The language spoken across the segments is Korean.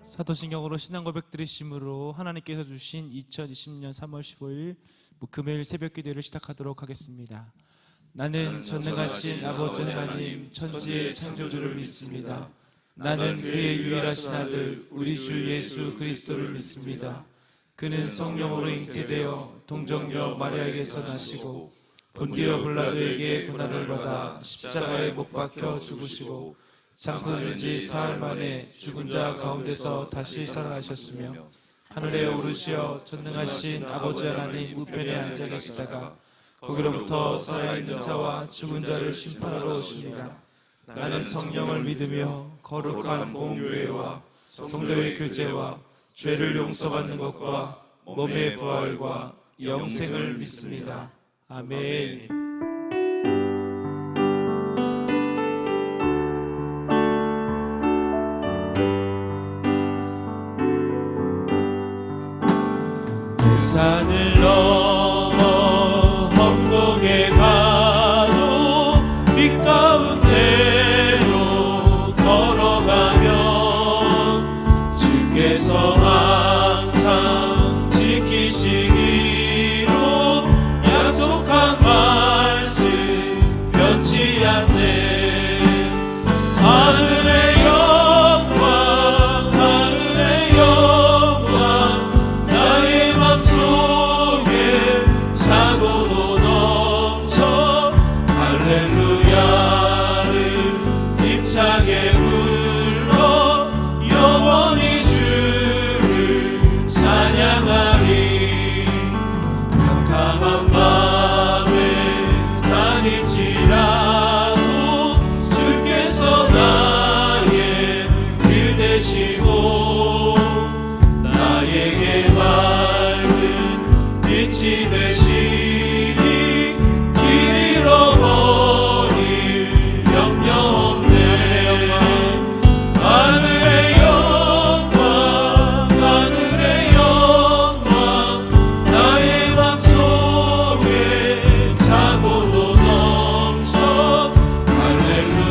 사도신경으로 신앙 고백 드리심으로 하나님께서 주신 2020년 3월 15일 금요일 새벽 기도를 시작하도록 하겠습니다. 나는 전능하신 아버지 하나님 천지의 창조주를 믿습니다. 나는 그의 유일하신 아들 우리 주 예수 그리스도를 믿습니다. 그는 성령으로 잉태되어 동정녀 마리아에게서 나시고 본디오 빌라도에게 고난을 받아 십자가에 못 박혀 죽으시고 장사된 지 사흘 만에 죽은 자 가운데서 다시 살아나셨으며 하늘에 오르시어 전능하신 아버지 하나님 우편에 앉아 계시다가 거기로부터 살아있는 자와 죽은 자를 심판하러 오십니다. 나는 성령을 믿으며 거룩한 공교회와 성도의 교제와 죄를 용서받는 것과 몸의 부활과 영생을 믿습니다. 아멘. 산을 넘어 험곡에 가도 빛 가운데로 걸어가면 주께서 항상 지키시기로 약속한 말씀 변치 않네. 하늘의 영광 하늘의 영광 나의 맘속에 차고도 넘쳐 할렐루야를 힘차게 불러 영원히 주를 찬양하리. 캄캄한 밤에 다닐지라도 주께서 나의 길 되시고 나에게 밝은 빛이 되시니 길 잃어버릴 염려 없네. 하늘의 영광 하늘의 영광 나의 맘속에 차고도 넘쳐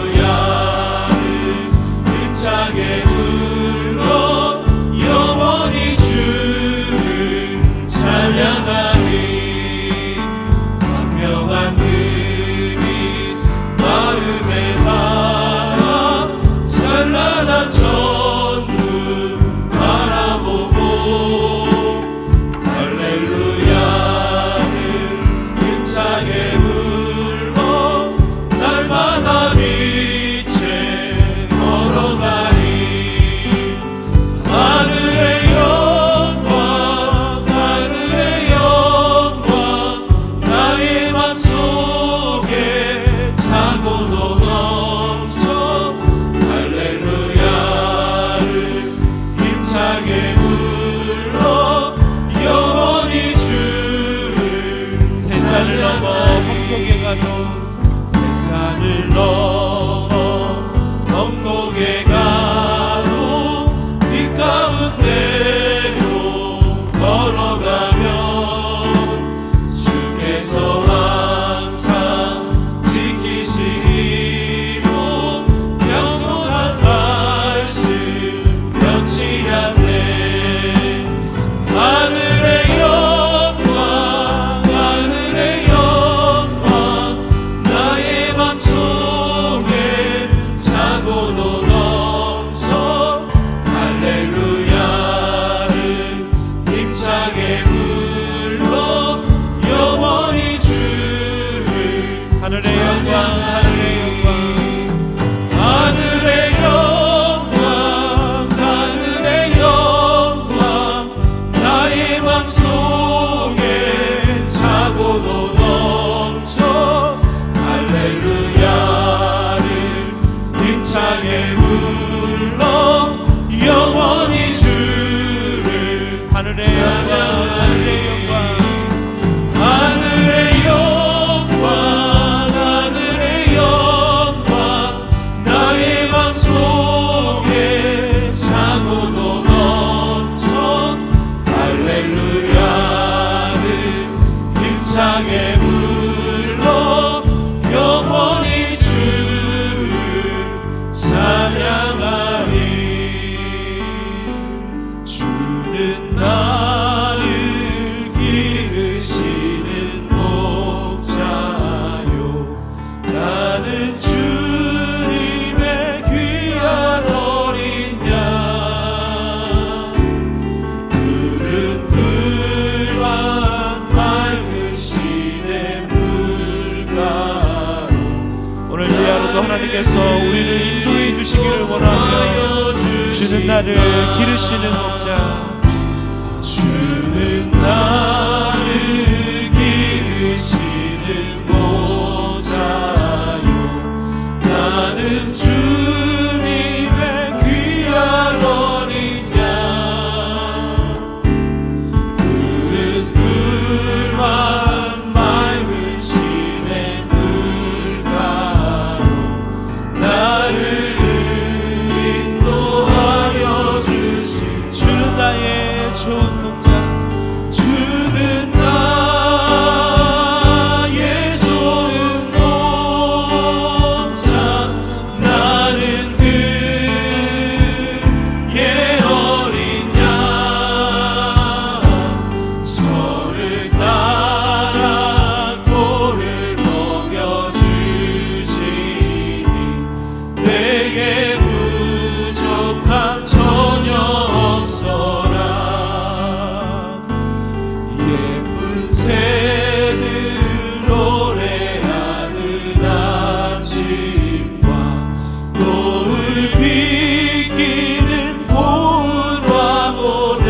할렐루야를 힘차게 불러 영원히 주를 찬양하리. 광명한 그빛 마음에 담아 찬란한 천문 바라보고 할렐루야를 힘차게 불러 날마다 빛에 걸어가리. 하늘의 영광 하늘의 영광 나의 맘속에 차고도 넘쳐 할렐루야를 힘차게 불러 영원히 주를. 대산을 넘어 험곡에 가도 대산을 넘어 험곡에 가도 빛 가운데로 걸어가면 주께서 항상 지키시기로 약속한 말씀 변치 않네. 하늘의 영광 하늘의 영광 주님께서 우리를 인도해 주시기를 원하며 주는 나를 기르시는 목자 주는 나를 기르시는 목자요 나는 주님의 귀한 어린 양 푸른 풀만 맑은 시냇 물가로 나를 인도하여 주신 주는 나의 좋은 목자 주는 나의 좋은 목자 나는 그의 어린 양 저를 따라 꼴을 먹여주시니 내게 부족함 전혀 없어라 예쁜 새들 노래하는 아침과 노을 비끼는 고운 화보네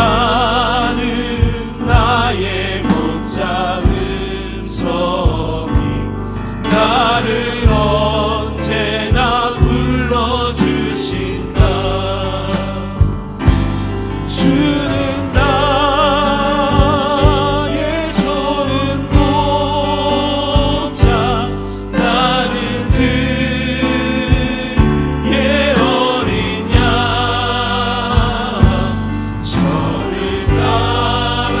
사랑하는 나의 목자 은성이 나를 언제나 불러주신다 주는 나의 좋은 목자 나는 그의 어린 양 저를 따라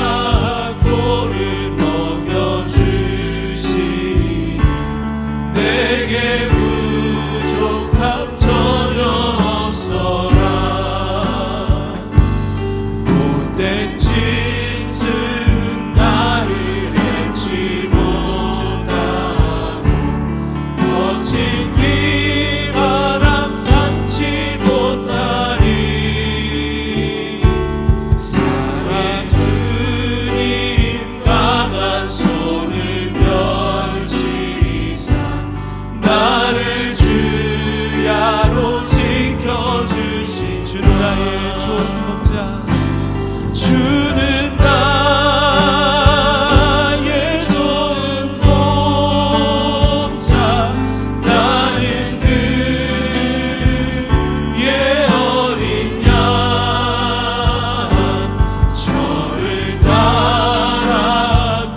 꼴을 먹여주시니 내게 부족함 전혀 없어라 못된 짐승 나를 해치 못하고 거친 비바람 삼지 못하니 사랑 주님 강한 손을 펼치사 나를 주야로 지켜주신 주는 나의 좋은 목자 주는 나의 좋은 목자 나는 그의 어린 양 저를 따라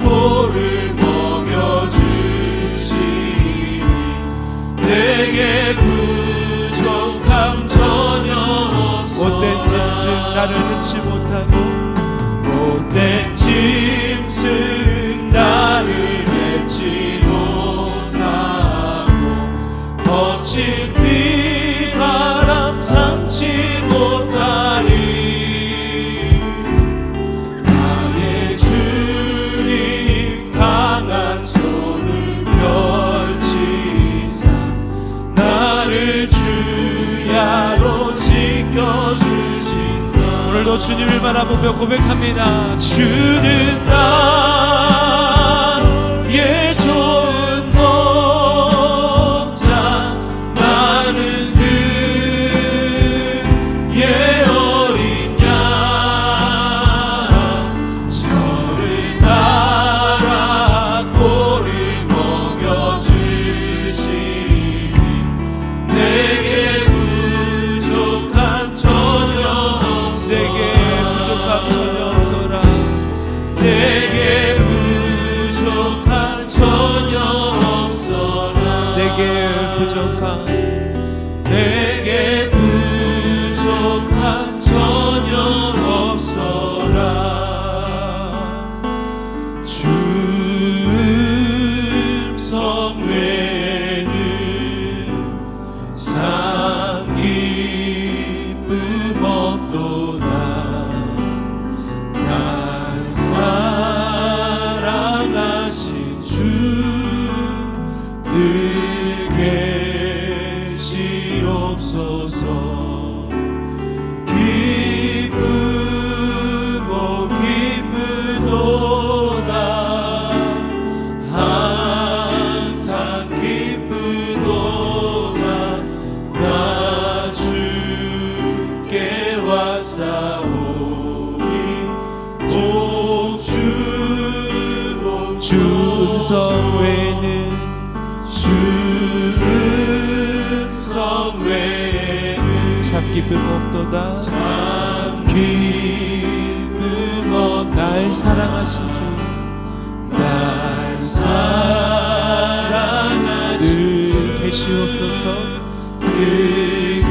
꼴을 먹여주시니 내게 부족함 전혀 없어 못된 짐승 나를 해치 못하고 못된 짐승 나를 해치 못하고 거친 비바람 삼지 못하니 나의 주님 강한 손을 펼치사 나를 주야로 지켜주신다 오늘도 주님을 바라보며 고백합니다 주는 나의 좋은 목자 나는 그의 어린 양 저를 따라 꼴을 먹여주시니 내게 부족함 전혀 없어 내게 부족함 전혀 없어라 내게 부족함 내게 부족함 전혀 없어라 주 음성 외에는 참 기쁨 없도다 난 사랑하신 주 늘 계시옵소서 기쁘고 기쁘도다 주음성 외에는 주음성 외에는 참 기쁨 없도다. 참 기쁨 없도다. 날 사랑하신 주 날 사랑하신 늘 주 계시옵소서. 늘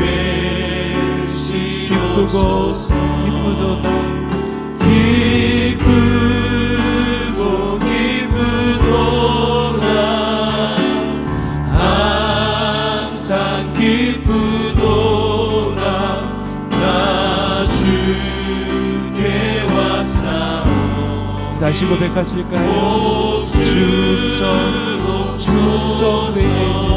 계시옵소서. 기쁘도다. 기쁘고 기쁘도다. 항상 기쁘도다. 나 주께 왔사오. 다시 고백하실까요? 주음성 외에는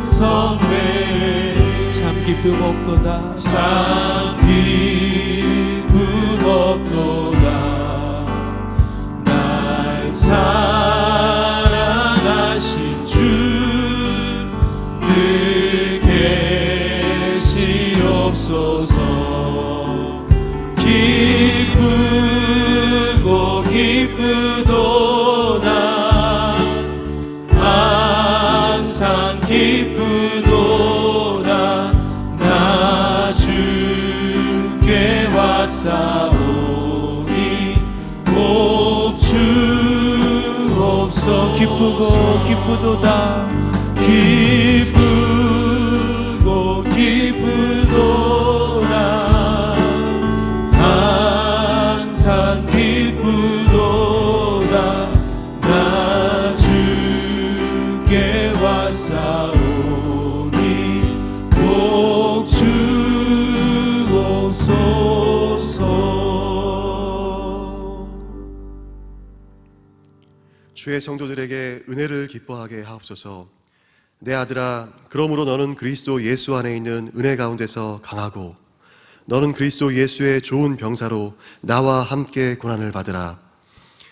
주음성 외에는 참 기쁨 없도다. 참 기쁨 없도다. 날 사랑하신 주 늘 계시옵소서. 기쁘고 기쁘도다. 항상 기쁘도다. 나 주께 왔사오니 복 주옵소서. 기쁘고 기쁘도다. 기쁘고 기쁘도다. 항상 기쁘도다. 나 주께 왔사오니 복 주옵소서. 주의 성도들에게 은혜를 기뻐하게 하옵소서. 내 아들아, 그러므로 너는 그리스도 예수 안에 있는 은혜 가운데서 강하고 너는 그리스도 예수의 좋은 병사로 나와 함께 고난을 받으라.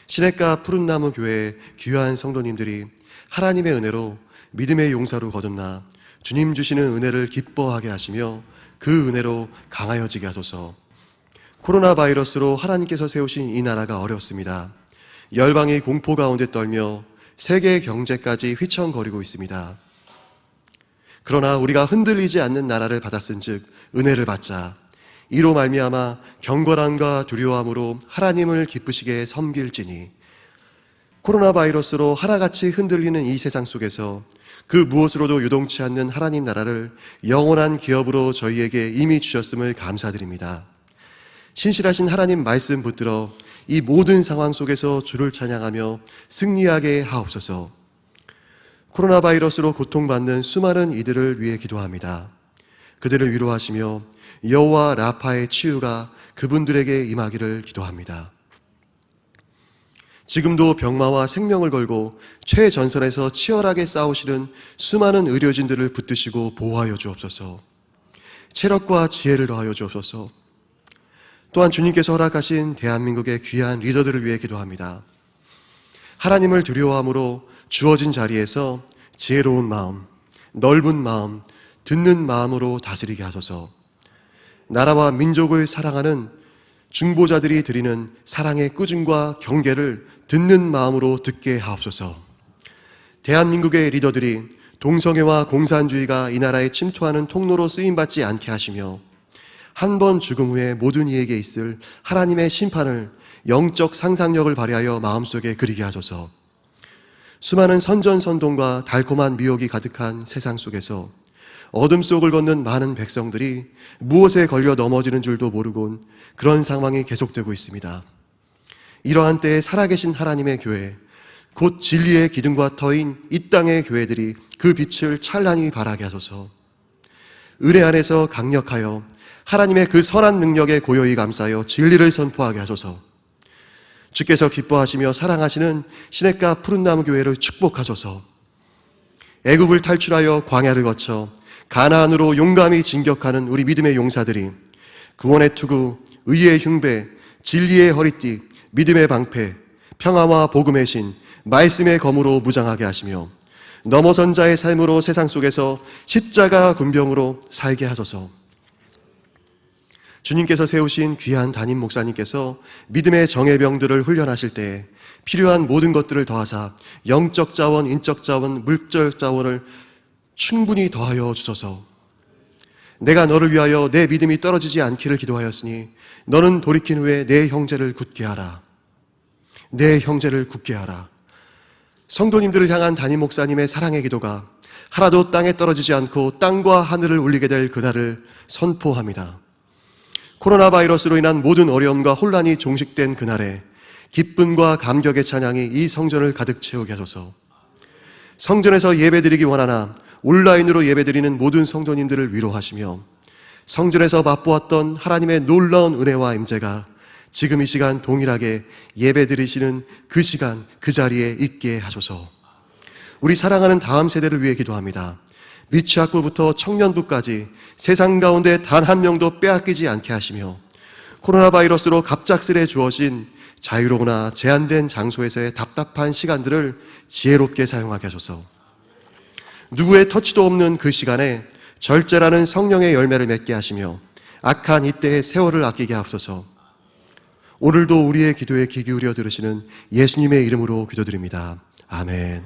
시냇가 푸른나무 교회의 귀한 성도님들이 하나님의 은혜로 믿음의 용사로 거듭나 주님 주시는 은혜를 기뻐하게 하시며 그 은혜로 강하여지게 하소서. 코로나 바이러스로 하나님께서 세우신 이 나라가 어렵습니다. 열방이 공포 가운데 떨며 세계 경제까지 휘청거리고 있습니다. 그러나 우리가 흔들리지 않는 나라를 받았은즉 은혜를 받자. 이로 말미암아 경건함과 두려움으로 하나님을 기쁘시게 섬길지니 코로나 바이러스로 하나같이 흔들리는 이 세상 속에서 그 무엇으로도 유동치 않는 하나님 나라를 영원한 기업으로 저희에게 이미 주셨음을 감사드립니다. 신실하신 하나님 말씀 붙들어 이 모든 상황 속에서 주를 찬양하며 승리하게 하옵소서. 코로나 바이러스로 고통받는 수많은 이들을 위해 기도합니다. 그들을 위로하시며 여호와 라파의 치유가 그분들에게 임하기를 기도합니다. 지금도 병마와 생명을 걸고 최전선에서 치열하게 싸우시는 수많은 의료진들을 붙드시고 보호하여 주옵소서. 체력과 지혜를 더하여 주옵소서. 또한 주님께서 허락하신 대한민국의 귀한 리더들을 위해 기도합니다. 하나님을 두려워함으로 주어진 자리에서 지혜로운 마음, 넓은 마음, 듣는 마음으로 다스리게 하소서. 나라와 민족을 사랑하는 중보자들이 드리는 사랑의 꾸준과 경계를 듣는 마음으로 듣게 하옵소서. 대한민국의 리더들이 동성애와 공산주의가 이 나라에 침투하는 통로로 쓰임받지 않게 하시며 한 번 죽음 후에 모든 이에게 있을 하나님의 심판을 영적 상상력을 발휘하여 마음속에 그리게 하소서. 수많은 선전선동과 달콤한 미혹이 가득한 세상 속에서 어둠 속을 걷는 많은 백성들이 무엇에 걸려 넘어지는 줄도 모르곤 그런 상황이 계속되고 있습니다. 이러한 때에 살아계신 하나님의 교회, 곧 진리의 기둥과 터인 이 땅의 교회들이 그 빛을 찬란히 발하게 하소서. 은혜 안에서 강력하여 하나님의 그 선한 능력에 고요히 감싸여 진리를 선포하게 하소서. 주께서 기뻐하시며 사랑하시는 시냇가 푸른나무 교회를 축복하소서. 애굽을 탈출하여 광야를 거쳐 가나안으로 용감히 진격하는 우리 믿음의 용사들이 구원의 투구, 의의 흉배, 진리의 허리띠, 믿음의 방패, 평화와 복음의 신, 말씀의 검으로 무장하게 하시며 넘어선 자의 삶으로 세상 속에서 십자가 군병으로 살게 하소서. 주님께서 세우신 귀한 담임 목사님께서 믿음의 정예병들을 훈련하실 때 필요한 모든 것들을 더하사 영적 자원, 인적 자원, 물적 자원을 충분히 더하여 주소서. 내가 너를 위하여 내 믿음이 떨어지지 않기를 기도하였으니 너는 돌이킨 후에 내 형제를 굳게 하라. 내 형제를 굳게 하라. 성도님들을 향한 담임 목사님의 사랑의 기도가 하나도 땅에 떨어지지 않고 땅과 하늘을 울리게 될 그날을 선포합니다. 코로나 바이러스로 인한 모든 어려움과 혼란이 종식된 그날에 기쁨과 감격의 찬양이 이 성전을 가득 채우게 하소서. 성전에서 예배드리기 원하나 온라인으로 예배드리는 모든 성도님들을 위로하시며 성전에서 맛보았던 하나님의 놀라운 은혜와 임재가 지금 이 시간 동일하게 예배드리시는 그 시간 그 자리에 있게 하소서. 우리 사랑하는 다음 세대를 위해 기도합니다. 미취학부부터 청년부까지 세상 가운데 단 한 명도 빼앗기지 않게 하시며 코로나 바이러스로 갑작스레 주어진 자유로우나 제한된 장소에서의 답답한 시간들을 지혜롭게 사용하게 하소서. 누구의 터치도 없는 그 시간에 절제라는 성령의 열매를 맺게 하시며 악한 이때의 세월을 아끼게 하옵소서. 오늘도 우리의 기도에 귀 기울여 들으시는 예수님의 이름으로 기도드립니다. 아멘.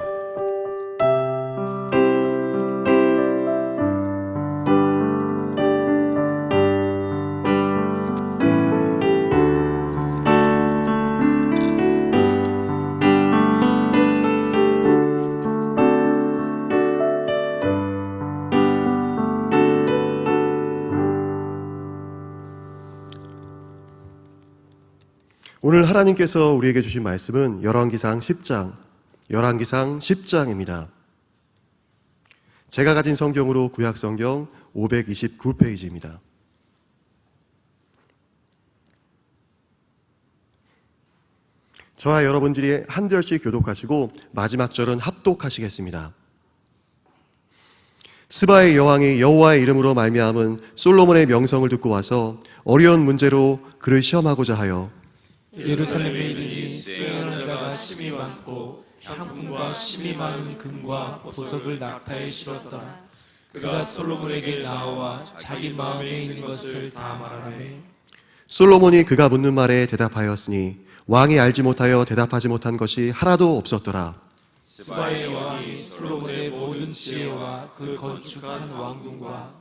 오늘 하나님께서 우리에게 주신 말씀은 열왕기상 10장입니다. 제가 가진 성경으로 구약성경 529페이지입니다. 저와 여러분들이 한 절씩 교독하시고 마지막 절은 합독하시겠습니다. 스바의 여왕이 여호와의 이름으로 말미암은 솔로몬의 명성을 듣고 와서 어려운 문제로 그를 시험하고자 하여 예루살렘에 이르니 수행하는 자가 심이 많고 향품과 심이 많은 금과 보석을 낙타에 실었더라. 그가 솔로몬에게 나와 자기 마음에 있는 것을 다 말하매 솔로몬이 그가 묻는 말에 대답하였으니 왕이 알지 못하여 대답하지 못한 것이 하나도 없었더라. 스바의 여왕이 솔로몬의 모든 지혜와 그 건축한 왕궁과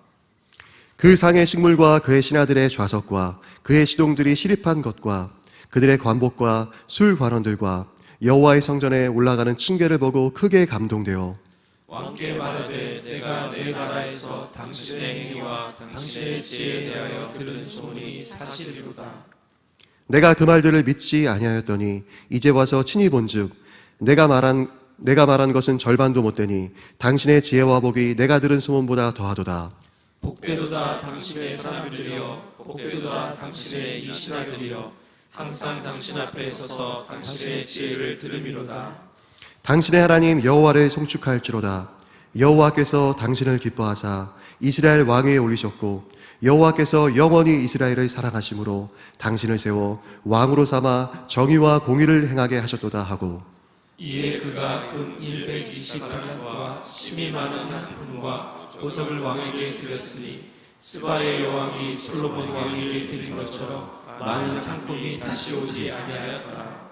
그 상의 식물과 그의 신하들의 좌석과 그의 시동들이 시립한 것과 그들의 관복과 술 관원들과 여호와의 성전에 올라가는 층계를 보고 크게 감동되어 왕께 말하되 내가 내 나라에서 당신의 행위와 당신의 지혜에 대하여 들은 소문이 사실이로다. 내가 그 말들을 믿지 아니하였더니 이제 와서 친히 본즉 내가 말한 것은 절반도 못되니 당신의 지혜와 복이 내가 들은 소문보다 더하도다. 복되도다 당신의 사람들이여, 복되도다 당신의 이 신하들이여, 항상 당신 앞에 서서 당신의 지혜를 들음이로다. 당신의 하나님 여호와를 송축할지로다. 여호와께서 당신을 기뻐하사 이스라엘 왕위에 올리셨고 여호와께서 영원히 이스라엘을 사랑하심으로 당신을 세워 왕으로 삼아 정의와 공의를 행하게 하셨도다 하고 이에 그가 금 120달란트와 심이 많은 향품과 보석을 왕에게 드렸으니 스바의 여왕이 솔로몬 왕에게 드린 것처럼 많은 향품이 다시 오지 아니하였더라.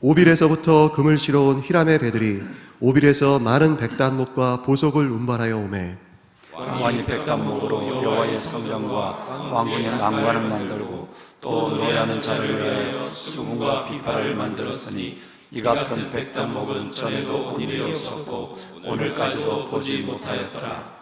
오빌에서부터 금을 실어온 히람의 배들이 오빌에서 많은 백단목과 보석을 운반하여 오매 왕이 백단목으로 여호와의 성전과 왕궁의 난관을 만들고 또 노래하는 자를 위하여 수금과 비파를 만들었으니 이 같은 백단목은 전에도 본 일이 없었고 오늘까지도 보지 못하였더라.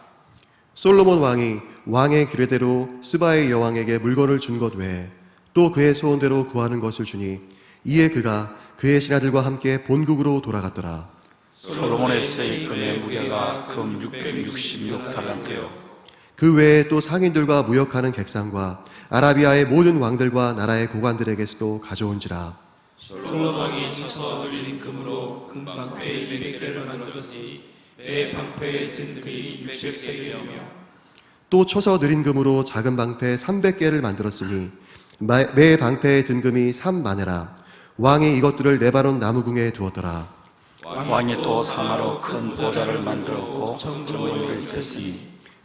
솔로몬 왕이 왕의 규례대로 스바의 여왕에게 물건을 준 것 외에 또 그의 소원대로 구하는 것을 주니 이에 그가 그의 신하들과 함께 본국으로 돌아갔더라. 솔로몬의 세입금의 무게가 금 666달란트요. 그 외에 또 상인들과 무역하는 객상과 아라비아의 모든 왕들과 나라의 고관들에게서도 가져온지라. 솔로몬 왕이 쳐서 늘린 금으로 금방패 200개를 만들었으니 매 방패에 든 금이 60세겔이며 또 쳐서 느린 금으로 작은 방패 300개를 만들었으니 매 방패의 든 금이 3만회라. 왕이 이것들을 레바논 나무궁에 두었더라. 왕이 또 사마로 큰 보좌를 만들었고 정금을 뺐으니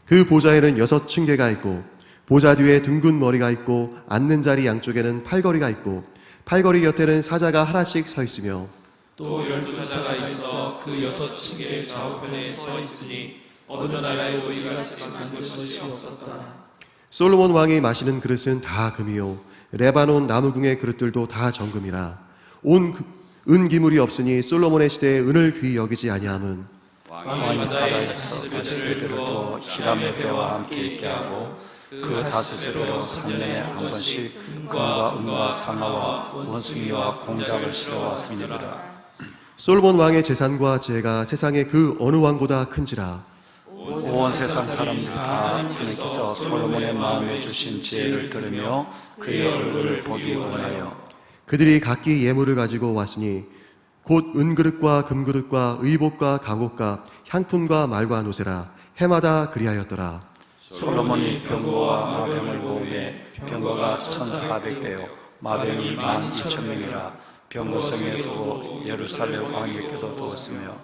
그 보좌에는 6층계가 있고 보좌 뒤에 둥근 머리가 있고 앉는 자리 양쪽에는 팔걸이가 있고 팔걸이 곁에는 사자가 하나씩 서 있으며 또 12사자가 있어 그 6층의 좌우편에 서 있으니 어느 나라에도 이같이 만든 것이 없었다. 솔로몬 왕이 마시는 그릇은 다 금이요 레바논 나무궁의 그릇들도 다 정금이라. 온 은기물이 없으니 솔로몬의 시대에 은을 귀히 여기지 아니함은 왕이 바다에서 다스의 배로 히람의 배와 함께 있게 하고 그 다스의 배로 3년에 한 번씩 금과 은과 상아와 원숭이와 공작을 실어왔습니다. 솔로몬 왕의 재산과 지혜가 세상의 그 어느 왕보다 큰지라. 온 세상 사람들이 다 하나님께서 솔로몬의 마음에 주신 지혜를 들으며 그의 얼굴을 보기 원하여 그들이 각기 예물을 가지고 왔으니 곧 은그릇과 금그릇과 의복과 가곡과 향품과 말과 노새라. 해마다 그리하였더라. 솔로몬이 병거와 마병을 모으매 병거가 1,400대요 마병이 12,000명이라. 병거성에 두고 예루살렘 왕에게도 두었으며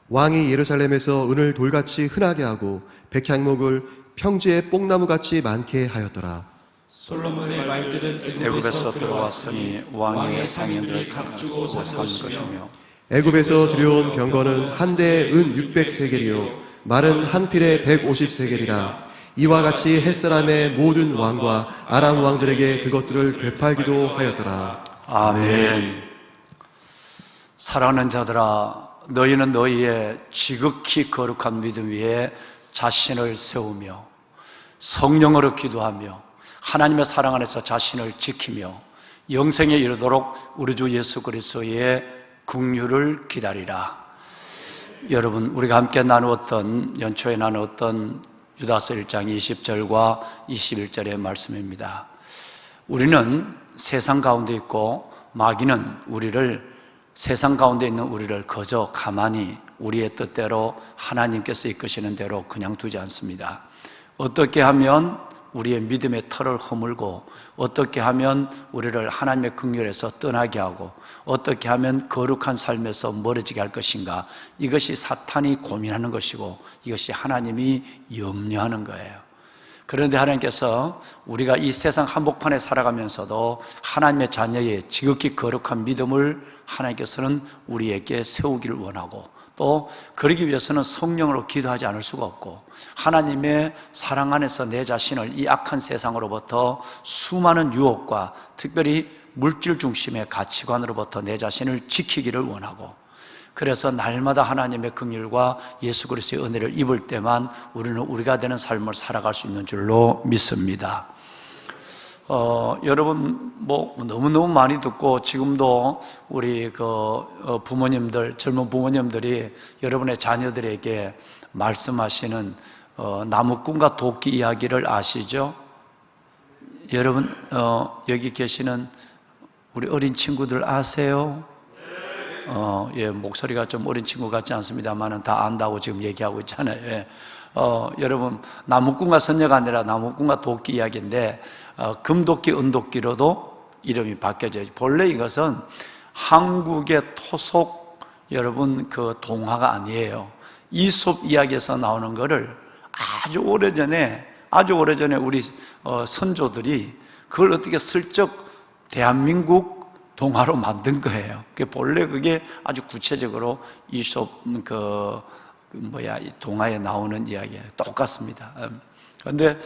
왕이 예루살렘에서 은을 돌같이 흔하게 하고 백향목을 평지에 뽕나무같이 많게 하였더라. 솔로몬의 말들은 애굽에서 들어왔으니 왕의 상인들을 각주고 산 것이며 애굽에서 들여온 병거는 한 대에 은 600세겔이요 말은 한 필에 150세겔이라. 이와 같이 햇사람의 모든 왕과 아람 왕들에게 그것들을 되팔기도 하였더라. 아멘. 사랑하는 자들아, 너희는 너희의 지극히 거룩한 믿음 위에 자신을 세우며 성령으로 기도하며 하나님의 사랑 안에서 자신을 지키며 영생에 이르도록 우리 주 예수 그리스도의 긍휼을 기다리라. 여러분, 우리가 함께 나누었던 연초에 나누었던 유다서 1장 20절과 21절의 말씀입니다. 우리는 세상 가운데 있고 마귀는 세상 가운데 있는 우리를 그저 가만히 우리의 뜻대로 하나님께서 이끄시는 대로 그냥 두지 않습니다. 어떻게 하면 우리의 믿음의 털을 허물고 어떻게 하면 우리를 하나님의 긍휼에서 떠나게 하고 어떻게 하면 거룩한 삶에서 멀어지게 할 것인가, 이것이 사탄이 고민하는 것이고 이것이 하나님이 염려하는 거예요. 그런데 하나님께서 우리가 이 세상 한복판에 살아가면서도 하나님의 자녀의 지극히 거룩한 믿음을 하나님께서는 우리에게 세우기를 원하고, 또 그러기 위해서는 성령으로 기도하지 않을 수가 없고, 하나님의 사랑 안에서 내 자신을 이 악한 세상으로부터 수많은 유혹과 특별히 물질 중심의 가치관으로부터 내 자신을 지키기를 원하고, 그래서 날마다 하나님의 긍휼과 예수 그리스도의 은혜를 입을 때만 우리는 우리가 되는 삶을 살아갈 수 있는 줄로 믿습니다. 여러분 너무너무 많이 듣고 지금도 우리 부모님들, 젊은 부모님들이 여러분의 자녀들에게 말씀하시는 나무꾼과 도끼 이야기를 아시죠? 여러분 여기 계시는 우리 어린 친구들 아세요? 예, 목소리가 좀 어린 친구 같지 않습니다만은 다 안다고 지금 얘기하고 있잖아요. 예. 여러분, 나무꾼과 선녀가 아니라 나무꾼과 도끼 이야기인데, 금도끼, 은도끼로도 이름이 바뀌어져요. 본래 이것은 한국의 토속, 여러분, 동화가 아니에요. 이솝 이야기에서 나오는 거를 아주 오래전에 우리 선조들이 그걸 어떻게 슬쩍 대한민국 동화로 만든 거예요. 본래 그게 아주 구체적으로 이솝 이 동화에 나오는 이야기예요. 똑같습니다. 그런데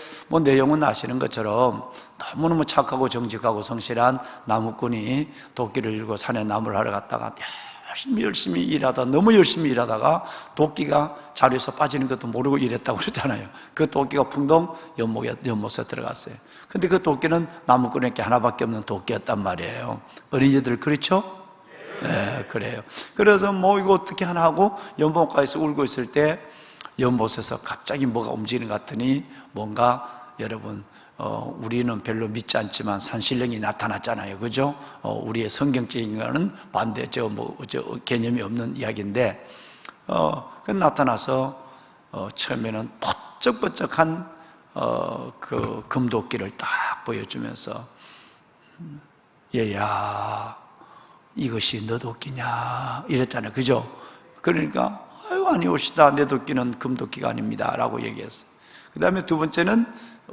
내용은 아시는 것처럼 너무너무 착하고 정직하고 성실한 나무꾼이 도끼를 들고 산에 나무를 하러 갔다가 열심히 일하다, 너무 열심히 일하다가 도끼가 자루에서 빠지는 것도 모르고 일했다고 그러잖아요. 그 도끼가 풍덩 연못에 들어갔어요. 근데 그 도끼는 나무꾼에게 하나밖에 없는 도끼였단 말이에요. 어린이들 그렇죠? 네, 그래요. 그래서 이거 어떻게 하나 하고 연못가에서 울고 있을 때 연못에서 갑자기 뭐가 움직이는 것 같더니 뭔가, 여러분, 우리는 별로 믿지 않지만 산신령이 나타났잖아요. 그죠? 우리의 성경적인 거는 반대, 개념이 없는 이야기인데, 그 나타나서, 처음에는 번쩍번쩍한, 금도끼를 딱 보여주면서, 얘야, 이것이 너 도끼냐? 이랬잖아요. 그죠? 그러니까, 아니오시다. 내 도끼는 금도끼가 아닙니다. 라고 얘기했어요. 그 다음에 두 번째는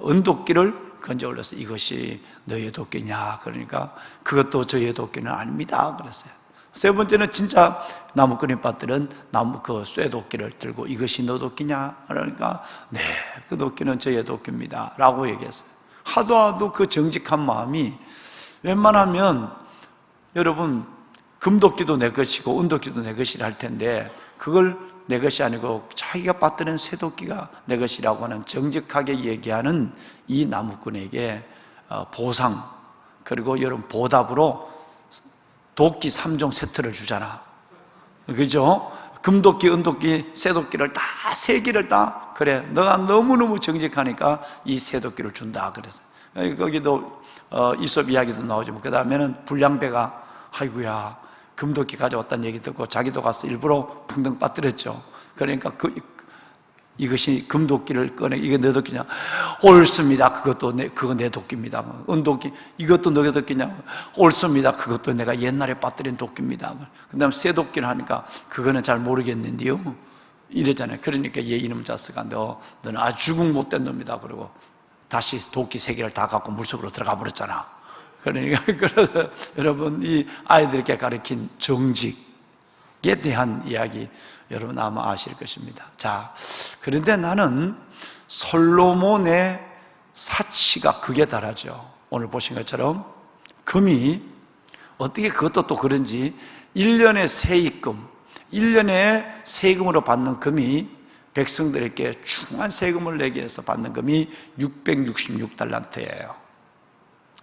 은도끼를 건져 올려서 이것이 너희의 도끼냐? 그러니까 그것도 저희의 도끼는 아닙니다. 그랬어요. 세 번째는 진짜 나무꾼의 밭들은 나무 그 쇠도끼를 들고 이것이 너 도끼냐? 그러니까 네, 그 도끼는 저희의 도끼입니다. 라고 얘기했어요. 하도 그 정직한 마음이 웬만하면 여러분 금도끼도 내 것이고 은도끼도 내 것이라 할 텐데 그걸 내 것이 아니고 자기가 받드는 쇠도끼가 내 것이라고 하는 정직하게 얘기하는 이 나무꾼에게 보상 그리고 여러분 보답으로 도끼 3종 세트를 주잖아. 그죠? 금도끼, 은도끼, 쇠도끼를 다 3개를 다 그래 너가 너무너무 정직하니까 이 쇠도끼를 준다 그래서 거기도 이솝 이야기도 나오지만 그 다음에는 불량배가 아이고야 금도끼 가져왔다는 얘기 듣고 자기도 가서 일부러 풍덩 빠뜨렸죠. 그러니까 이것이 금도끼를 꺼내 이게 내 도끼냐? 옳습니다. 그거 내 도끼입니다. 은도끼 이것도 너의 도끼냐? 옳습니다. 그것도 내가 옛날에 빠뜨린 도끼입니다. 그 다음에 새 도끼를 하니까 그거는 잘 모르겠는데요. 이랬잖아요. 그러니까 얘 이놈 자식아 너는 아주 죽은 못된 놈이다. 그러고 다시 도끼 3개를 다 갖고 물속으로 들어가 버렸잖아. 그러니까 그래서 여러분 이 아이들에게 가르친 정직에 대한 이야기 여러분 아마 아실 것입니다. 자, 그런데 나는 솔로몬의 사치가 극에 달하죠. 오늘 보신 것처럼 금이 어떻게 그것도 또 그런지 1년의 세입금 1년에 세금으로 받는 금이 백성들에게 중한 세금을 내게 해서 받는 금이 666달란트예요.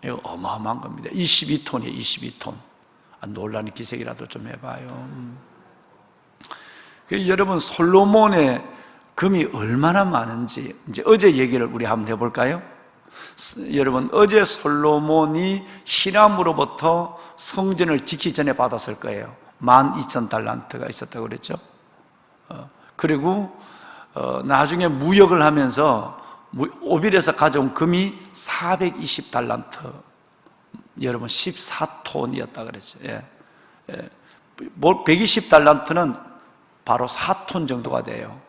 이거 어마어마한 겁니다. 22톤이에요. 22톤. 놀라는 기색이라도 좀 해봐요. 여러분 솔로몬의 금이 얼마나 많은지 이제 어제 얘기를 우리 한번 해볼까요? 여러분 어제 솔로몬이 히람으로부터 성전을 짓기 전에 받았을 거예요. 12,000달란트가 있었다고 그랬죠. 그리고 나중에 무역을 하면서 오빌에서 가져온 금이 420달란트, 여러분 14톤이었다 그랬죠. 120달란트는 바로 4톤 정도가 돼요.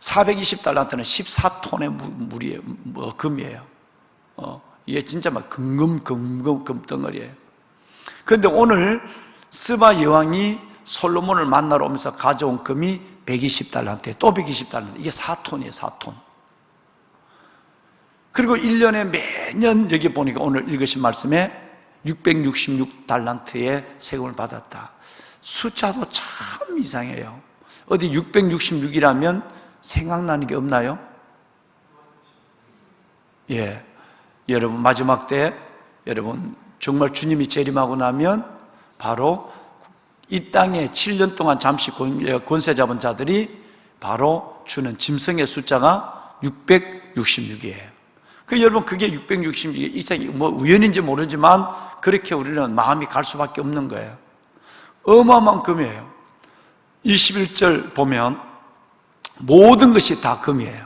420달란트는 14톤의 금이에요. 이게 진짜 막 금덩어리예요. 그런데 오늘 스바 여왕이 솔로몬을 만나러 오면서 가져온 금이 120달란트에 또 120달란트, 이게 4톤이에요. 4톤. 그리고 1년에 매년 여기 보니까 오늘 읽으신 말씀에 666달란트의 세금을 받았다. 숫자도 참 이상해요. 어디 666이라면 생각나는 게 없나요? 예, 여러분 마지막 때 여러분 정말 주님이 재림하고 나면 바로 이 땅에 7년 동안 잠시 권세 잡은 자들이 바로 주는 짐승의 숫자가 666이에요. 여러분 그게 666이 이상이 뭐 우연인지 모르지만 그렇게 우리는 마음이 갈 수밖에 없는 거예요. 어마어마한 금이에요. 21절 보면 모든 것이 다 금이에요.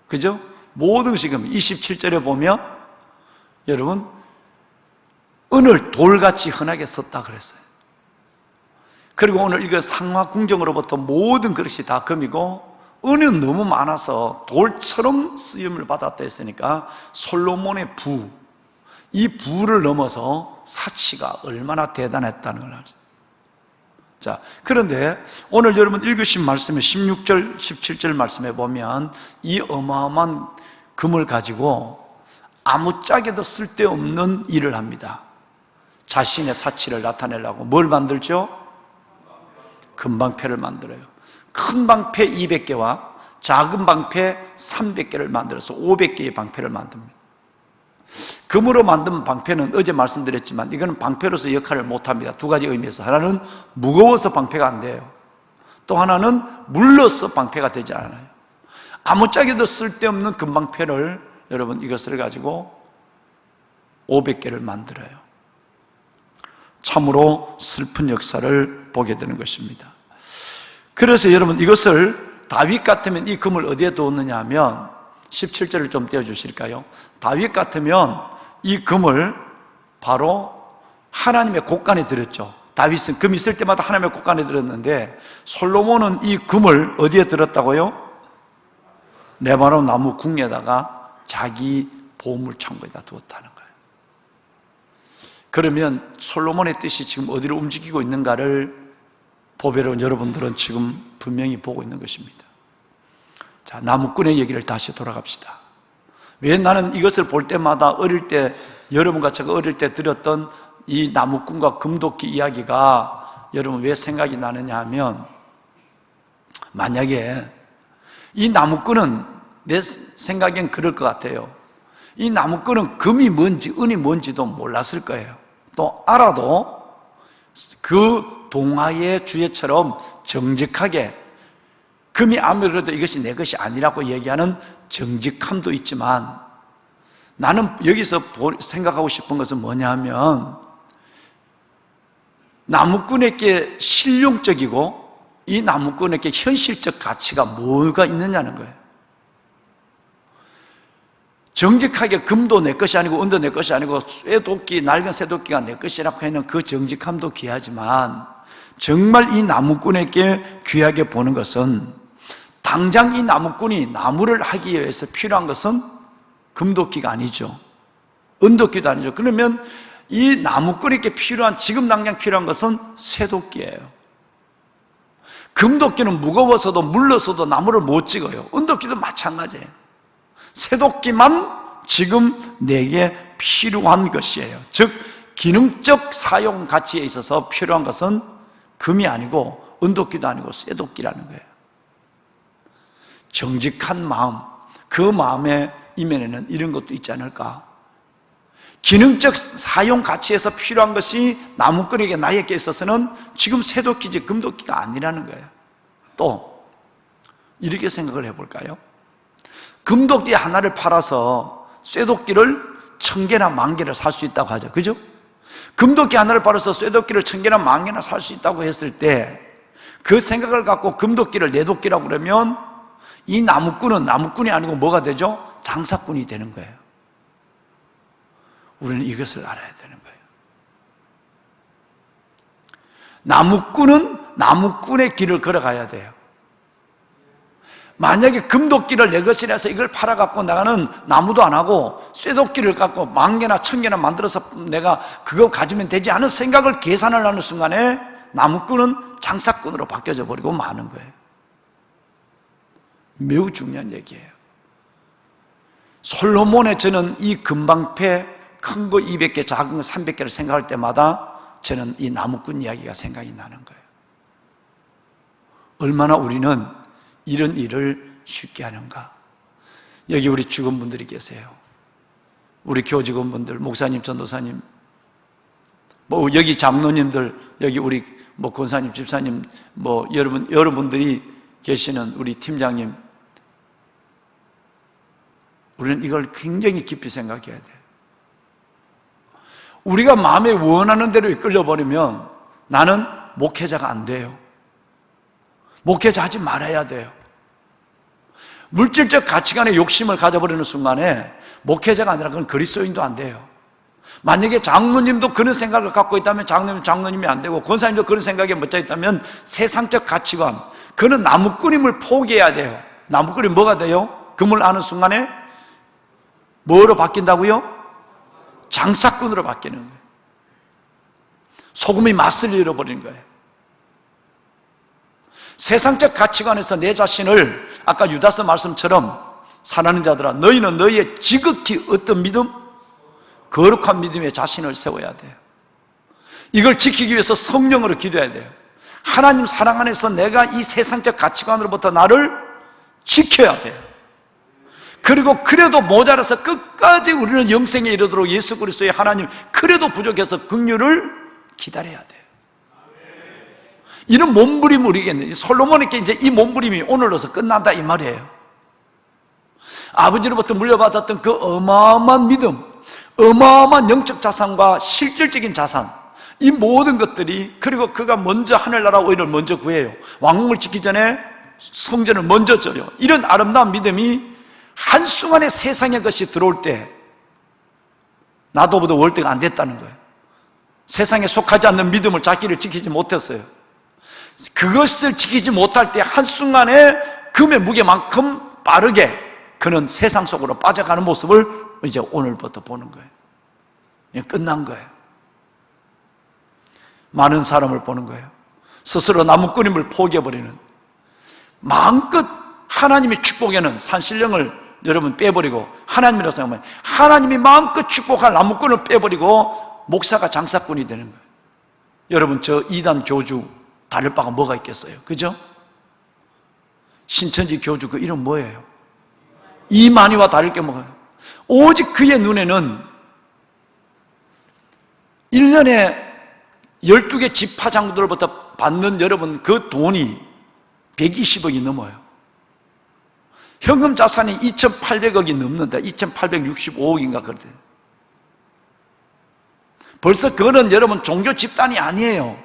그죠? 모든 것이 금. 27절에 보면 여러분 은을 돌같이 흔하게 썼다 그랬어요. 그리고 오늘 이거 상하궁정으로부터 모든 그릇이 다 금이고 은은 너무 많아서 돌처럼 쓰임을 받았다 했으니까 솔로몬의 부, 이 부를 넘어서 사치가 얼마나 대단했다는 걸 알죠. 자, 그런데 오늘 여러분 읽으신 말씀에 16절, 17절 말씀에 보면 이 어마어마한 금을 가지고 아무짝에도 쓸데없는 일을 합니다. 자신의 사치를 나타내려고 뭘 만들죠? 금방패를 만들어요. 큰 방패 200개와 작은 방패 300개를 만들어서 500개의 방패를 만듭니다. 금으로 만든 방패는 어제 말씀드렸지만 이거는 방패로서 역할을 못합니다. 두 가지 의미에서 하나는 무거워서 방패가 안 돼요. 또 하나는 물러서 방패가 되지 않아요. 아무짝에도 쓸데없는 금방패를 여러분 이것을 가지고 500개를 만들어요. 참으로 슬픈 역사를 보게 되는 것입니다. 그래서 여러분 이것을 다윗 같으면 이 금을 어디에 두었느냐 하면 17절을 좀 떼어주실까요? 다윗 같으면 이 금을 바로 하나님의 곳간에 들였죠. 다윗은 금 있을 때마다 하나님의 곳간에 들었는데 솔로몬은 이 금을 어디에 들었다고요? 레바논 나무 궁에다가 자기 보물 창고에다 두었다는 거예요. 그러면 솔로몬의 뜻이 지금 어디로 움직이고 있는가를 보배로운 여러분들은 지금 분명히 보고 있는 것입니다. 자, 나무꾼의 얘기를 다시 돌아갑시다. 왜 나는 이것을 볼 때마다 어릴 때, 여러분과 제가 어릴 때 들었던 이 나무꾼과 금도끼 이야기가 여러분 왜 생각이 나느냐 하면, 만약에 이 나무꾼은 내 생각엔 그럴 것 같아요. 이 나무꾼은 금이 뭔지 은이 뭔지도 몰랐을 거예요. 또 알아도 그 동화의 주제처럼 정직하게, 금이 아무리 그래도 이것이 내 것이 아니라고 얘기하는 정직함도 있지만, 나는 여기서 생각하고 싶은 것은 뭐냐 하면, 나무꾼에게 실용적이고 이 나무꾼에게 현실적 가치가 뭐가 있느냐는 거예요. 정직하게 금도 내 것이 아니고 은도 내 것이 아니고 쇠도끼, 낡은 쇠도끼가 내 것이라고 하는 그 정직함도 귀하지만, 정말 이 나무꾼에게 귀하게 보는 것은, 당장 이 나무꾼이 나무를 하기 위해서 필요한 것은 금도끼가 아니죠. 은도끼도 아니죠. 그러면 이 나무꾼에게 필요한, 지금 당장 필요한 것은 쇠도끼예요. 금도끼는 무거워서도 물러서도 나무를 못 찍어요. 은도끼도 마찬가지예요. 쇠도끼만 지금 내게 필요한 것이에요. 즉 기능적 사용 가치에 있어서 필요한 것은 금이 아니고 은도끼도 아니고 쇠도끼라는 거예요. 정직한 마음, 그 마음의 이면에는 이런 것도 있지 않을까? 기능적 사용 가치에서 필요한 것이 나무꾼에게, 나에게 있어서는 지금 쇠도끼지 금도끼가 아니라는 거예요. 또 이렇게 생각을 해볼까요? 금도끼 하나를 팔아서 쇠도끼를 1000개나 10,000개를 살 수 있다고 하죠. 그죠? 금도끼 하나를 팔아서 쇠도끼를 1000개나 10,000개나 살 수 있다고 했을 때, 그 생각을 갖고 금도끼를 내 도끼라고 그러면 이 나무꾼은 나무꾼이 아니고 뭐가 되죠? 장사꾼이 되는 거예요. 우리는 이것을 알아야 되는 거예요. 나무꾼은 나무꾼의 길을 걸어가야 돼요. 만약에 금도끼를 내 것이라 해서 이걸 팔아갖고 나가는 나무도 안 하고 쇠도끼를 갖고 10,000개나 1000개나 만들어서 내가 그거 가지면 되지 않은 생각을 계산을 하는 순간에 나무꾼은 장사꾼으로 바뀌어져 버리고 마는 거예요. 매우 중요한 얘기예요. 솔로몬의 저는 이 금방패 큰 거 200개, 작은 거 300개를 생각할 때마다 저는 이 나무꾼 이야기가 생각이 나는 거예요. 얼마나 우리는 이런 일을 쉽게 하는가. 여기 우리 직원분들이 계세요. 우리 교직원분들, 목사님, 전도사님, 뭐 여기 장로님들, 여기 우리 뭐 권사님, 집사님, 뭐 여러분들이 계시는 우리 팀장님, 우리는 이걸 굉장히 깊이 생각해야 돼요. 우리가 마음에 원하는 대로 이끌려버리면 나는 목회자가 안 돼요. 목회자 하지 말아야 돼요. 물질적 가치관의 욕심을 가져버리는 순간에 목회자가 아니라 그건 그리스도인도 안 돼요. 만약에 장로님도 그런 생각을 갖고 있다면 장로님이 안 되고, 권사님도 그런 생각에 묻혀 있다면 세상적 가치관, 그는 나무꾼임을 포기해야 돼요. 나무꾼이 뭐가 돼요? 금을 아는 순간에 뭐로 바뀐다고요? 장사꾼으로 바뀌는 거예요. 소금이 맛을 잃어버리는 거예요. 세상적 가치관에서 내 자신을, 아까 유다서 말씀처럼, 사랑하는 자들아 너희는 너희의 지극히 어떤 믿음? 거룩한 믿음에 자신을 세워야 돼요. 이걸 지키기 위해서 성령으로 기도해야 돼요. 하나님 사랑 안에서 내가 이 세상적 가치관으로부터 나를 지켜야 돼요. 그리고 그래도 모자라서 끝까지 우리는 영생에 이르도록 예수 그리스도의 하나님, 그래도 부족해서 긍휼을 기다려야 돼요. 이런 몸부림 우리겠네. 솔로몬에게 이제 이 몸부림이 오늘로서 끝난다 이 말이에요. 아버지로부터 물려받았던 그 어마어마한 믿음, 어마어마한 영적 자산과 실질적인 자산, 이 모든 것들이, 그리고 그가 먼저 하늘나라 오히려 먼저 구해요. 왕궁을 짓기 전에 성전을 먼저 져요. 이런 아름다운 믿음이 한순간에 세상의 것이 들어올 때 나도보다 월대가 안 됐다는 거예요. 세상에 속하지 않는 믿음을, 자기를 지키지 못했어요. 그것을 지키지 못할 때 한순간에 금의 무게만큼 빠르게 그는 세상 속으로 빠져가는 모습을 이제 오늘부터 보는 거예요. 끝난 거예요. 많은 사람을 보는 거예요. 스스로 나무꾼임을 포기해버리는, 마음껏 하나님이 축복에는 산신령을 여러분 빼버리고, 하나님이라고 생각하면 하나님이 마음껏 축복할 나무꾼을 빼버리고 목사가 장사꾼이 되는 거예요. 여러분, 저 이단 교주 다를 바가 뭐가 있겠어요? 그죠? 신천지 교주 그 이름 뭐예요? 이만희와 다를 게 뭐예요? 오직 그의 눈에는 1년에 12개 지파장들로부터 받는 여러분 그 돈이 120억이 넘어요. 현금 자산이 2,800억이 넘는다. 2,865억인가 그러대요. 벌써 그거는 여러분 종교 집단이 아니에요.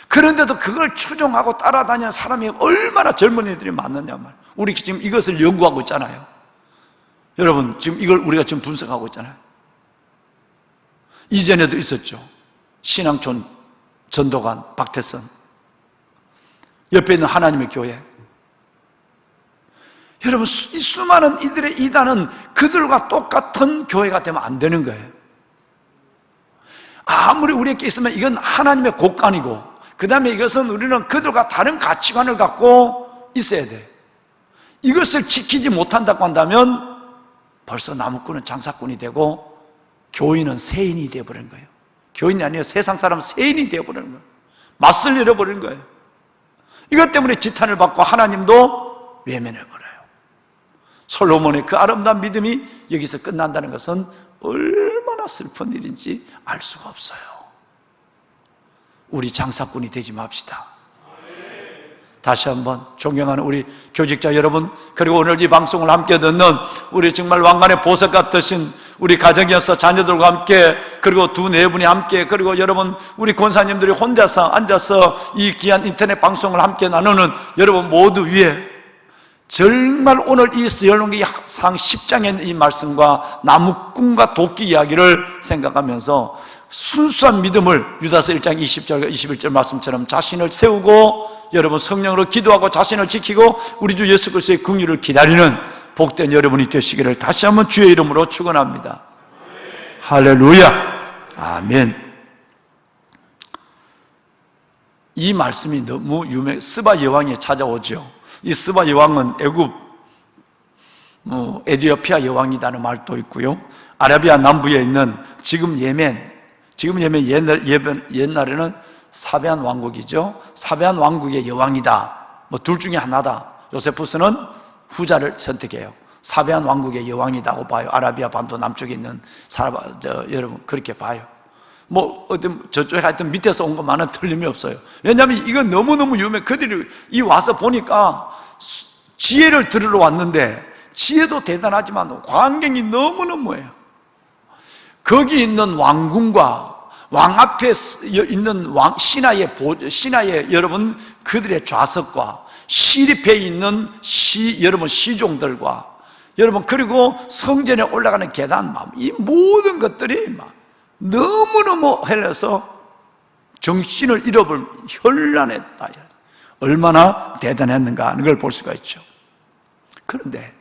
그런데도 그걸 추종하고 따라다니는 사람이 얼마나 젊은이들이 많느냐 말이에요. 우리 지금 이것을 연구하고 있잖아요. 여러분, 지금 이걸 우리가 지금 분석하고 있잖아요. 이전에도 있었죠. 신앙촌 전도관 박태선, 옆에 있는 하나님의 교회. 여러분, 이 수많은 이들의 이단은 그들과 똑같은 교회가 되면 안 되는 거예요. 아무리 우리에게 있으면 이건 하나님의 곳간이고, 그 다음에 이것은 우리는 그들과 다른 가치관을 갖고 있어야 돼. 이것을 지키지 못한다고 한다면 벌써 나무꾼은 장사꾼이 되고 교인은 세인이 되어버린 거예요. 교인이 아니에요. 세상 사람 세인이 되어버리는 거예요. 맛을 잃어버리는 거예요. 이것 때문에 지탄을 받고 하나님도 외면해버려요. 솔로몬의 그 아름다운 믿음이 여기서 끝난다는 것은 얼마나 슬픈 일인지 알 수가 없어요. 우리 장사꾼이 되지 맙시다. 다시 한번 존경하는 우리 교직자 여러분, 그리고 오늘 이 방송을 함께 듣는 우리 정말 왕관의 보석 같으신 우리 가정이어서 자녀들과 함께, 그리고 두 네 분이 함께, 그리고 여러분 우리 권사님들이 혼자서 앉아서 이 귀한 인터넷 방송을 함께 나누는 여러분 모두 위에 정말 오늘 이 열왕기상 10장에 있는 이 말씀과 나무꾼과 도끼 이야기를 생각하면서 순수한 믿음을 유다서 1장 20절과 21절 말씀처럼 자신을 세우고 여러분 성령으로 기도하고 자신을 지키고 우리 주 예수 그리스도의 긍휼을 기다리는 복된 여러분이 되시기를 다시 한번 주의 이름으로 축원합니다. 할렐루야. 아멘. 이 말씀이 너무 유명. 스바 여왕이 찾아오죠. 이 스바 여왕은 애굽, 에디오피아 여왕이라는 말도 있고요. 아라비아 남부에 있는 지금 예멘 옛날에는 사베안 왕국이죠. 사베안 왕국의 여왕이다. 둘 중에 하나다. 요세푸스는 후자를 선택해요. 사베안 왕국의 여왕이라고 봐요. 아라비아 반도 남쪽에 있는 여러분 그렇게 봐요. 어떤 저쪽에 하여튼 밑에서 온 것만은 틀림이 없어요. 왜냐하면 이건 너무너무 유명해. 그들이 와서 보니까 지혜를 들으러 왔는데 지혜도 대단하지만 광경이 너무너무해요. 거기 있는 왕궁과 왕 앞에 있는 신하의 여러분 그들의 좌석과 시립에 있는 여러분 시종들과 여러분 그리고 성전에 올라가는 계단, 이 모든 것들이 막 너무너무 헬려서 정신을 잃어버린 현란했다. 얼마나 대단했는가 하는 걸 볼 수가 있죠. 그런데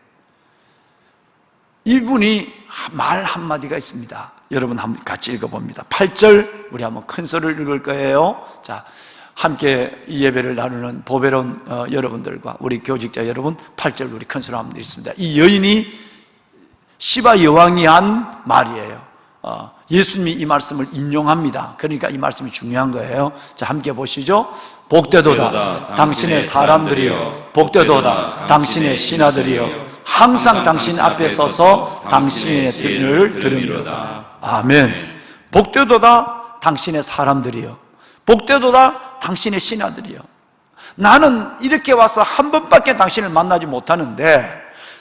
이분이 말 한마디가 있습니다. 여러분 한번 같이 읽어봅니다. 8절 우리 한번 큰 소리를 읽을 거예요. 자, 함께 이 예배를 나누는 보배로운 여러분들과 우리 교직자 여러분 8절 우리 큰 소리로 한번 읽습니다. 이 여인이 시바 여왕이 한 말이에요. 예수님이 이 말씀을 인용합니다. 그러니까 이 말씀이 중요한 거예요. 자, 함께 보시죠. 복되도다 당신의 사람들이여, 복되도다 당신의 신하들이여, 항상 당신 앞에 서서 당신의 뜻을 들으리로다. 아멘. 복되도다 당신의 사람들이여, 복되도다 당신의 신하들이여. 나는 이렇게 와서 한 번밖에 당신을 만나지 못하는데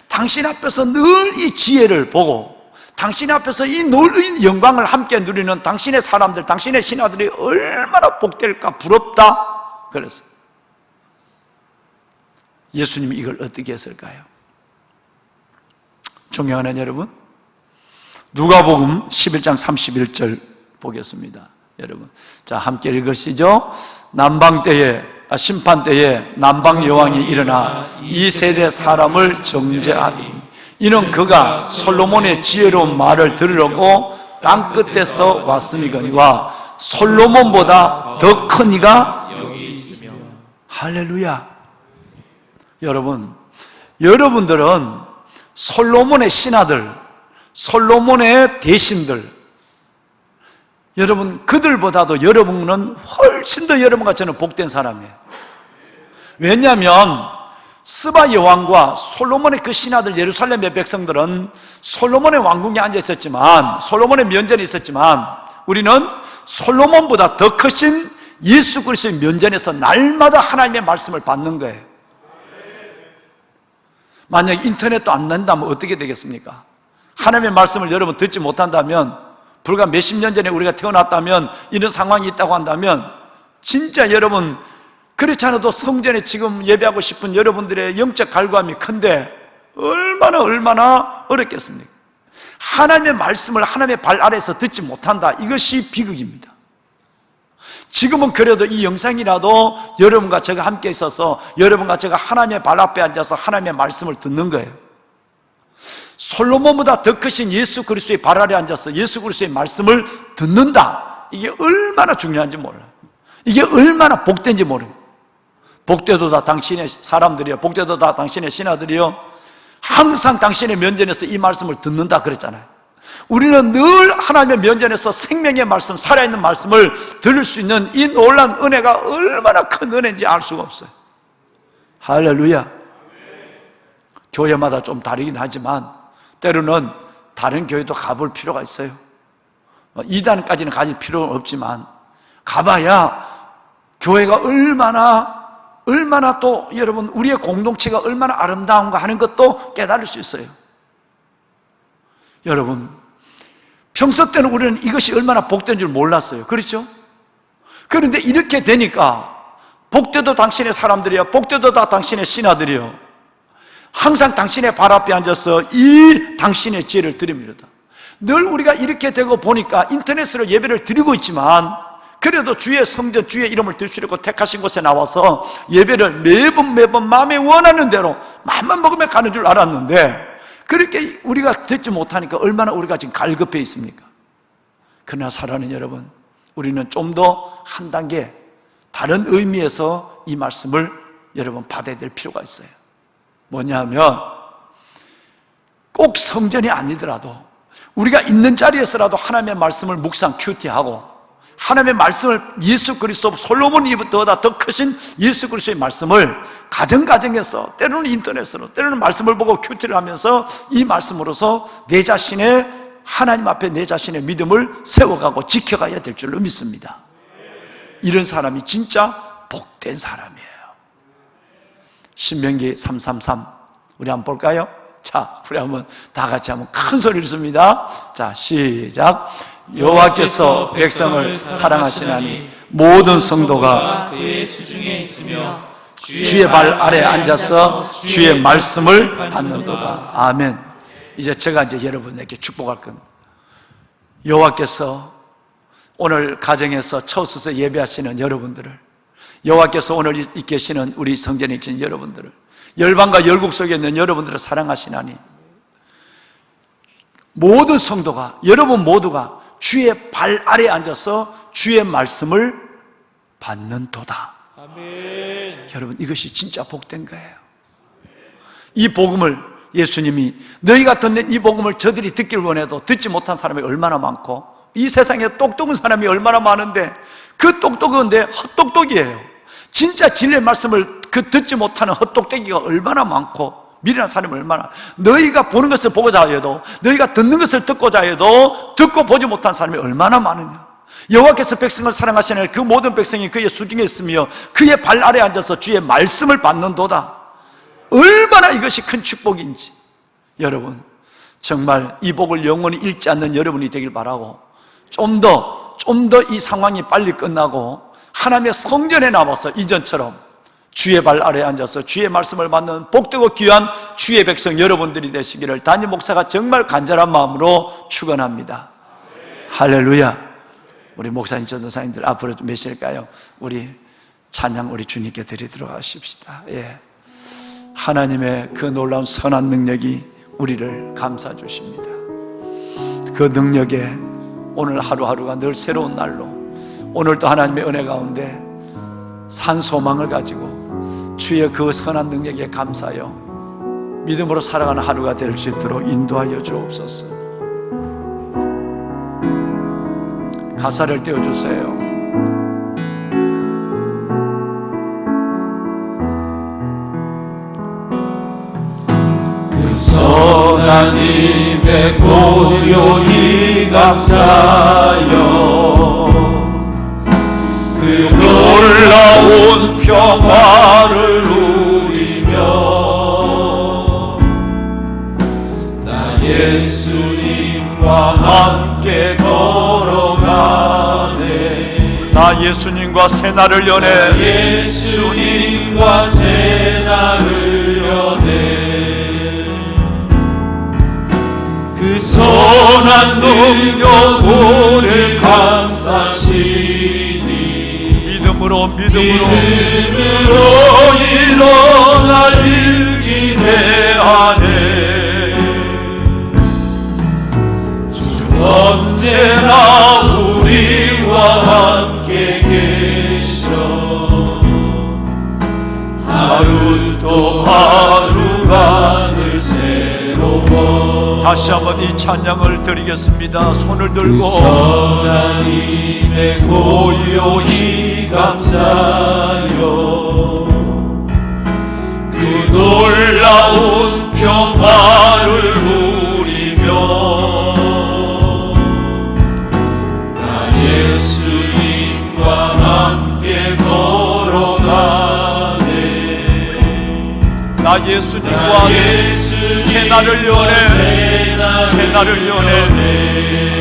당신 앞에서 늘 이 지혜를 보고 당신 앞에서 이 놀라운 영광을 함께 누리는 당신의 사람들, 당신의 신하들이 얼마나 복될까 부럽다. 그래서 예수님이 이걸 어떻게 했을까요? 존경하는 여러분, 누가복음 11장 31절 보겠습니다. 여러분, 자, 함께 읽으시죠. 심판 때에 남방 여왕이 일어나 이 세대 사람을 정죄하니 이는 그가 솔로몬의 지혜로운 말을 들으려고 땅 끝에서 왔음이거니와 솔로몬보다 더 큰 이가 여기 있으며. 할렐루야. 여러분들은 솔로몬의 신하들, 솔로몬의 대신들, 여러분 그들보다도 여러분은 훨씬 더 여러분과 저는 복된 사람이에요. 왜냐하면 스바 여왕과 솔로몬의 그 신하들, 예루살렘의 백성들은 솔로몬의 왕궁에 앉아 있었지만, 솔로몬의 면전에 있었지만, 우리는 솔로몬보다 더 크신 예수 그리스도의 면전에서 날마다 하나님의 말씀을 받는 거예요. 만약 인터넷도 안 된다면 어떻게 되겠습니까? 하나님의 말씀을 여러분 듣지 못한다면, 불과 몇십 년 전에 우리가 태어났다면, 이런 상황이 있다고 한다면, 진짜 여러분 그렇지 않아도 성전에 지금 예배하고 싶은 여러분들의 영적 갈구함이 큰데 얼마나 어렵겠습니까? 하나님의 말씀을 하나님의 발 아래에서 듣지 못한다, 이것이 비극입니다. 지금은 그래도 이 영상이라도 여러분과 제가 함께 있어서 여러분과 제가 하나님의 발 앞에 앉아서 하나님의 말씀을 듣는 거예요. 솔로몬보다 더 크신 예수 그리스도의 발 아래 앉아서 예수 그리스도의 말씀을 듣는다, 이게 얼마나 중요한지 몰라요. 이게 얼마나 복된지 모르고, 복되도 다 당신의 사람들이요, 복되도 다 당신의 신하들이요, 항상 당신의 면전에서 이 말씀을 듣는다 그랬잖아요. 우리는 늘 하나님의 면전에서 생명의 말씀, 살아있는 말씀을 들을 수 있는 이 놀라운 은혜가 얼마나 큰 은혜인지 알 수가 없어요. 할렐루야. 교회마다 좀 다르긴 하지만 때로는 다른 교회도 가볼 필요가 있어요. 2단까지는 가질 필요는 없지만 가봐야 교회가 얼마나 또 여러분 우리의 공동체가 얼마나 아름다운가 하는 것도 깨달을 수 있어요. 여러분 평소 때는 우리는 이것이 얼마나 복된 줄 몰랐어요. 그렇죠? 그런데 이렇게 되니까 복되도 당신의 사람들이요, 복되도 다 당신의 신하들이요, 항상 당신의 발 앞에 앉아서 이 당신의 지혜를 드립니다. 늘 우리가 이렇게 되고 보니까 인터넷으로 예배를 드리고 있지만 그래도 주의 성전, 주의 이름을 드시려고 택하신 곳에 나와서 예배를 매번 마음에 원하는 대로 마음만 먹으면 가는 줄 알았는데, 그렇게 우리가 듣지 못하니까 얼마나 우리가 지금 갈급해 있습니까? 그러나 사랑하는 여러분, 우리는 좀 더 한 단계 다른 의미에서 이 말씀을 여러분 받아야 될 필요가 있어요. 뭐냐면 꼭 성전이 아니더라도 우리가 있는 자리에서라도 하나님의 말씀을 묵상 큐티하고, 하나님의 말씀을, 예수 그리스도, 솔로몬이보다 더 크신 예수 그리스도의 말씀을 가정에서, 때로는 인터넷으로, 때로는 말씀을 보고 큐티를 하면서 이 말씀으로서 내 자신의, 하나님 앞에 내 자신의 믿음을 세워가고 지켜가야 될 줄로 믿습니다. 이런 사람이 진짜 복된 사람이에요. 신명기 3:33 우리 한번 볼까요? 자, 우리 한번 다 같이 한번 큰 소리를 씁니다. 자, 시작. 여호와께서 백성을 사랑하시나니 모든 성도가 그의 수중에 있으며 주의 발 아래 앉아서 주의 말씀을 받는도다. 아멘. 이제 제가 이제 여러분에게 축복할 겁니다. 여호와께서 오늘 가정에서 처소서 예배하시는 여러분들을, 여호와께서 오늘 이 계시는 우리 성전에 계신 여러분들을, 열방과 열국 속에 있는 여러분들을 사랑하시나니 모든 성도가, 여러분 모두가 주의 발 아래에 앉아서 주의 말씀을 받는도다. 아멘. 여러분 이것이 진짜 복된 거예요. 이 복음을 예수님이, 너희가 듣는 이 복음을 저들이 듣길 원해도 듣지 못한 사람이 얼마나 많고, 이 세상에 똑똑한 사람이 얼마나 많은데 그 똑똑한데 헛똑똑이에요. 진짜 진리의 말씀을 듣지 못하는 헛똑똑이가 얼마나 많고, 미련한 사람이 얼마나, 너희가 보는 것을 보고자 해도, 너희가 듣는 것을 듣고자 해도 듣고 보지 못한 사람이 얼마나 많으냐. 여호와께서 백성을 사랑하시는 그 모든 백성이 그의 수중에 있으며 그의 발 아래에 앉아서 주의 말씀을 받는도다. 얼마나 이것이 큰 축복인지. 여러분 정말 이 복을 영원히 잃지 않는 여러분이 되길 바라고, 좀 더 이 상황이 빨리 끝나고 하나님의 성전에 나와서 이전처럼 주의 발 아래에 앉아서 주의 말씀을 받는 복되고 귀한 주의 백성 여러분들이 되시기를 담임 목사가 정말 간절한 마음으로 축원합니다. 할렐루야. 우리 목사님, 전도사님들 앞으로 좀 몇일까요? 우리 찬양 우리 주님께 드리도록 하십시다. 예. 하나님의 그 놀라운 선한 능력이 우리를 감싸 주십니다. 그 능력에 오늘 하루하루가 늘 새로운 날로, 오늘도 하나님의 은혜 가운데 산 소망을 가지고 주의 그 선한 능력에 감사하여 믿음으로 살아가는 하루가 될 수 있도록 인도하여 주옵소서. 가사를 띄워주세요. 선한 힘에 고요히 감사하여 그 놀라운 평화를 누리며 나 예수님과 함께 걸어가네. 나 예수님과 새날을 여네. 예수님과 새날을 여네. 그 선한 능력 우리를 감싸시니 믿음으로 일어날 일 기대하네. 주 언제나 우리와 함께 계셔. 하루 또 하루가 늘 새로워. 다시 한번 이 찬양을 드리겠습니다. 손을 들고 선한 힘에 고요히 감사하여 그 놀라운 평화를 누리며 나 예수님과 함께 걸어가네. 나 예수님과 새날을 여네. 새날을 여네.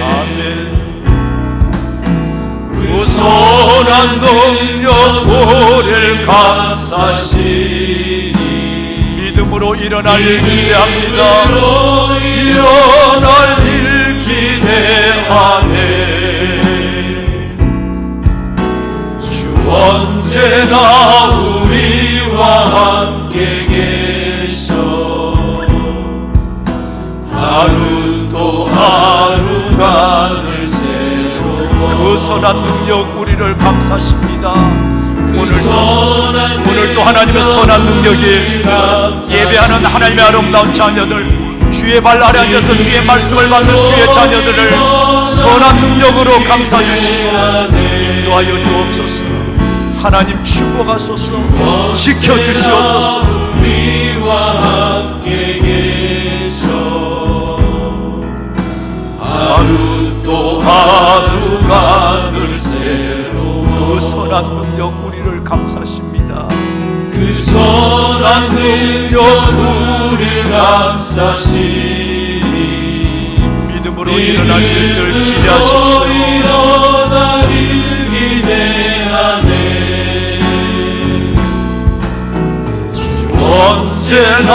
아멘. 그 선한 능력 우리를 감싸시니 믿음으로 일어날 일 기대합니다. 일어날 일 기대하네. 주 언제나 우리와 함께 계셔. 하루 또 하루가 늘 새로워. 그 선한 능력 우리를 감사십니다. 오늘도 하나님의 선한 능력이 예배하는 하나님의 아름다운 자녀들, 주의 발 아래 앉아서 주의 말씀을 받는 주의 자녀들을 선한 능력으로 감싸 주시고 인도하여 주옵소서. 하나님 축복하소서. 지켜주시옵소서. 우리와 함께 계셔. 하루 또 하루가 늘 새로워. 그 선한 능력 우리를 감사십니다. 그 선한 능력 우리를 감싸시니 믿음으로 일어날 일들 기대하십시오. 일어날 일 기대하네. 주 언제나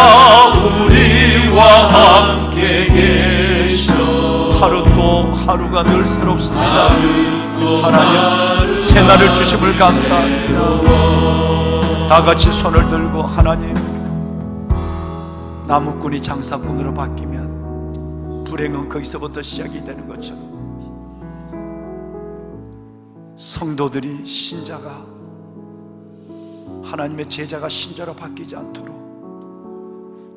우리와 함께 계셔. 하루 또 하루가 늘 새롭습니다. 하나님 새날을 주심을 감사합니다. 다 같이 손을 들고 하나님, 나무꾼이 장사꾼으로 바뀌면 불행은 거기서부터 시작이 되는 것처럼 성도들이, 신자가, 하나님의 제자가 신자로 바뀌지 않도록,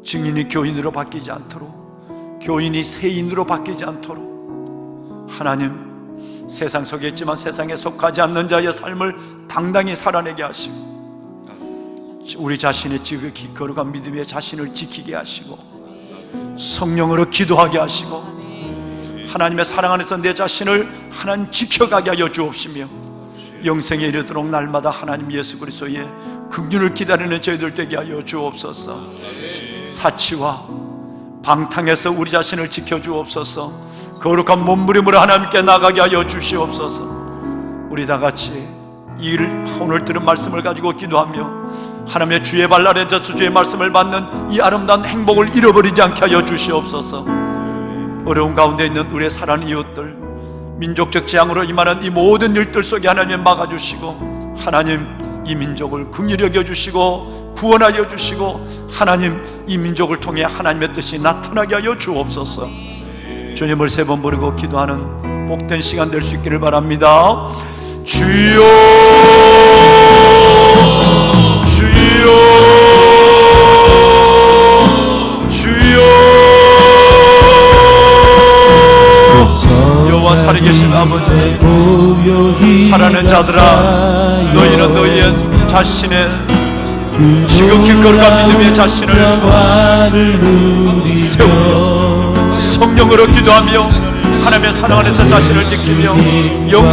증인이 교인으로 바뀌지 않도록, 교인이 세인으로 바뀌지 않도록 하나님, 세상 속에 있지만 세상에 속하지 않는 자의 삶을 당당히 살아내게 하시고 우리 자신의 지극히 거룩한 믿음의 자신을 지키게 하시고 성령으로 기도하게 하시고 하나님의 사랑 안에서 내 자신을 하나님 지켜가게 하여 주옵시며 영생에 이르도록 날마다 하나님 예수 그리스도의 긍휼을 기다리는 저희들 되게 하여 주옵소서. 사치와 방탕에서 우리 자신을 지켜주옵소서. 거룩한 몸부림으로 하나님께 나가게 하여 주시옵소서. 우리 다 같이 오늘 들은 말씀을 가지고 기도하며 하나님의 주의 발 아래 앉아서 주의 말씀을 받는 이 아름다운 행복을 잃어버리지 않게 하여 주시옵소서. 어려운 가운데 있는 우리의 사랑하는 이웃들, 민족적 재앙으로 임하는 이 모든 일들 속에 하나님 막아주시고 하나님 이 민족을 긍휼히 여겨주시고 구원하여 주시고 하나님 이 민족을 통해 하나님의 뜻이 나타나게 하여 주옵소서. 주님을 3번 부르고 기도하는 복된 시간 될 수 있기를 바랍니다. 주여 주여 주여 여호와 살아계신 아버지, 살아있는 자들아, 너희는 너희의 자신의 지극히 거룩한 믿음의 자신을 세우며 성령으로 기도하며 하나님의 사랑 안에서 자신을 지키며 영생